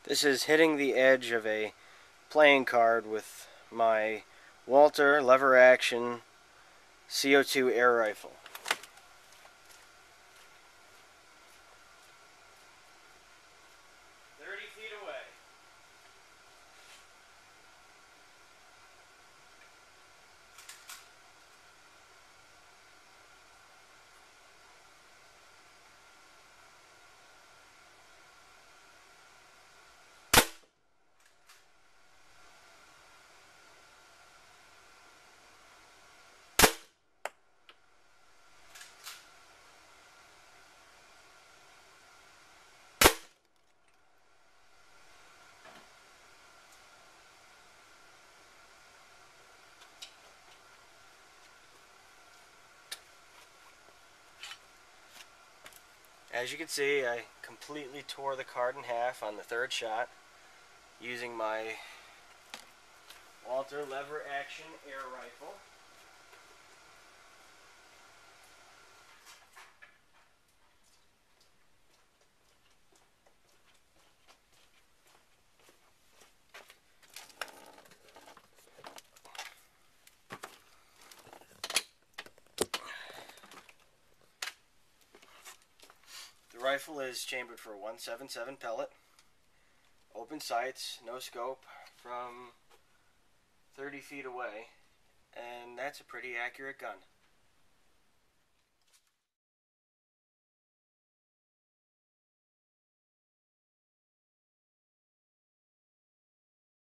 This is hitting the edge of a playing card with my Walther lever action CO2 air rifle. As you can see, I completely tore the card in half on the third shot using my Walther lever action air rifle. The rifle is chambered for a 177 pellet, open sights, no scope, from 30 feet away, and that's a pretty accurate gun.